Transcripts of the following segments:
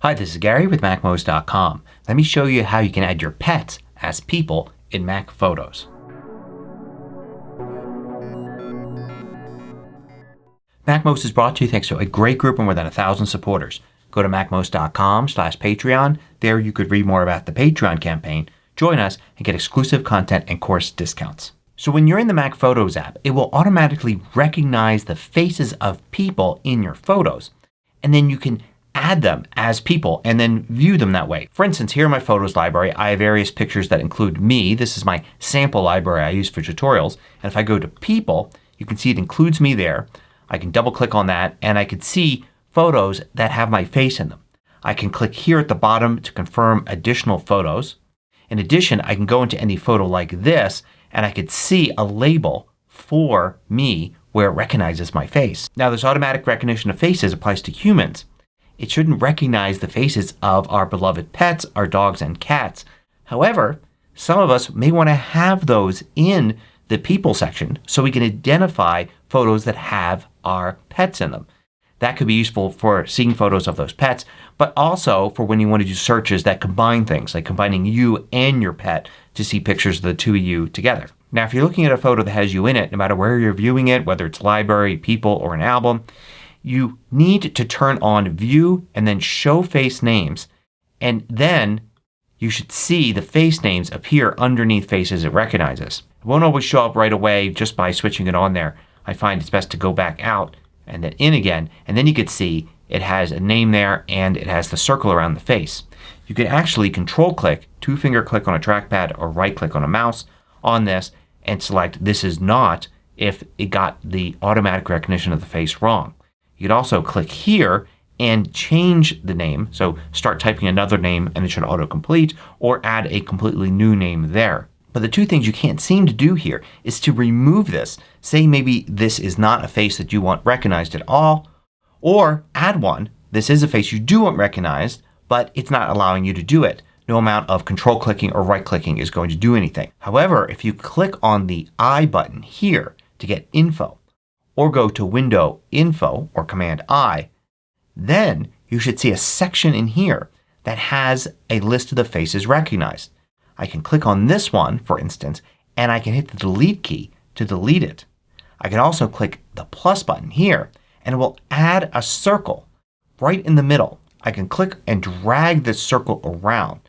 Hi, this is Gary with MACMOST.com. Let me show you how you can add your pets as people in Mac Photos. MACMOST is brought to you thanks to a great group of more than 1,000 supporters. Go to MACMOST.com/Patreon. There you could read more about the Patreon campaign, join us, and get exclusive content and course discounts. So when you're in the Mac Photos app, it will automatically recognize the faces of people in your photos. And then you can add them as people and then view them that way. For instance, here in my photos library I have various pictures that include me. This is my sample library I use for tutorials. And if I go to people, you can see it includes me there. I can double click on that and I can see photos that have my face in them. I can click here at the bottom to confirm additional photos. In addition, I can go into any photo like this and I could see a label for me where it recognizes my face. Now this automatic recognition of faces applies to humans. It shouldn't recognize the faces of our beloved pets, our dogs and cats. However, some of us may want to have those in the people section so we can identify photos that have our pets in them. That could be useful for seeing photos of those pets, but also for when you want to do searches that combine things, like combining you and your pet to see pictures of the two of you together. Now if you're looking at a photo that has you in it, no matter where you're viewing it, whether it's library, people, or an album, you need to turn on View and then Show Face Names, and then you should see the face names appear underneath faces it recognizes. It won't always show up right away just by switching it on there. I find it's best to go back out and then in again, and then you can see it has a name there and it has the circle around the face. You can actually control click, two-finger click on a trackpad or right click on a mouse on this and select This Is Not if it got the automatic recognition of the face wrong. You could also click here and change the name. So start typing another name and it should autocomplete, or add a completely new name there. But the two things you can't seem to do here is to remove this. Say maybe this is not a face that you want recognized at all, or add one. This is a face you do want recognized, but it's not allowing you to do it. No amount of control clicking or right clicking is going to do anything. However, if you click on the I button here to get info, or go to Window Info or Command I, then you should see a section in here that has a list of the faces recognized. I can click on this one, for instance, and I can hit the delete key to delete it. I can also click the plus button here and it will add a circle right in the middle. I can click and drag this circle around.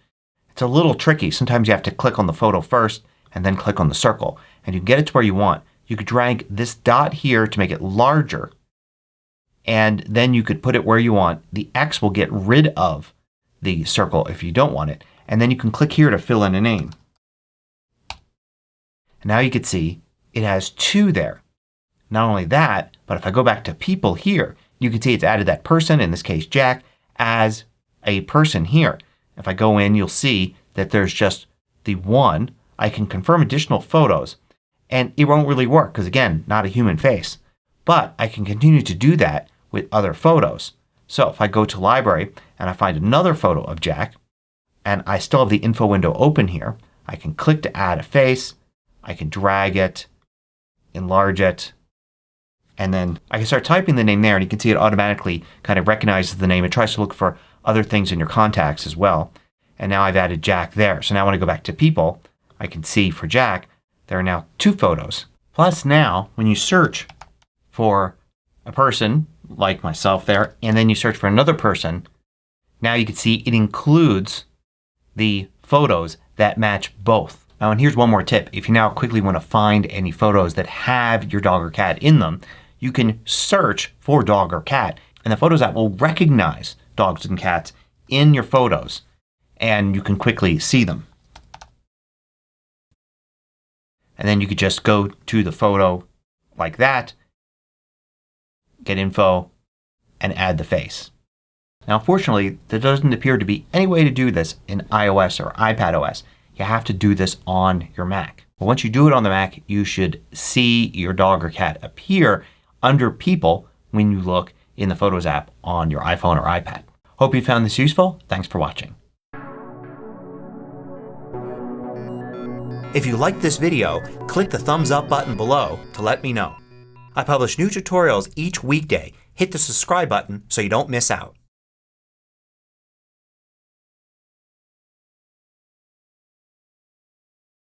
It's a little tricky. Sometimes you have to click on the photo first and then click on the circle, and you get it to where you want. You could drag this dot here to make it larger, and then you could put it where you want. The X will get rid of the circle if you don't want it, and then you can click here to fill in a name. And now you can see it has two there. Not only that, but if I go back to people here, you can see it's added that person, in this case Jack, as a person here. If I go in, you'll see that there's just the one. I can confirm additional photos. And it won't really work because, again, not a human face. But I can continue to do that with other photos. So if I go to Library and I find another photo of Jack and I still have the info window open here, I can click to add a face. I can drag it, enlarge it, and then I can start typing the name there, and you can see it automatically kind of recognizes the name. It tries to look for other things in your contacts as well. And now I've added Jack there. So now when I go back to people, I can see for Jack there are now two photos. Plus now when you search for a person like myself there and then you search for another person, now you can see it includes the photos that match both. Now, and here's one more tip. If you now quickly want to find any photos that have your dog or cat in them, you can search for dog or cat, and the Photos app will recognize dogs and cats in your photos and you can quickly see them. And then you could just go to the photo like that, get info, and add the face. Now fortunately there doesn't appear to be any way to do this in iOS or iPadOS. You have to do this on your Mac. But once you do it on the Mac, you should see your dog or cat appear under people when you look in the Photos app on your iPhone or iPad. Hope you found this useful. Thanks for watching. If you liked this video, click the thumbs up button below to let me know. I publish new tutorials each weekday. Hit the subscribe button so you don't miss out.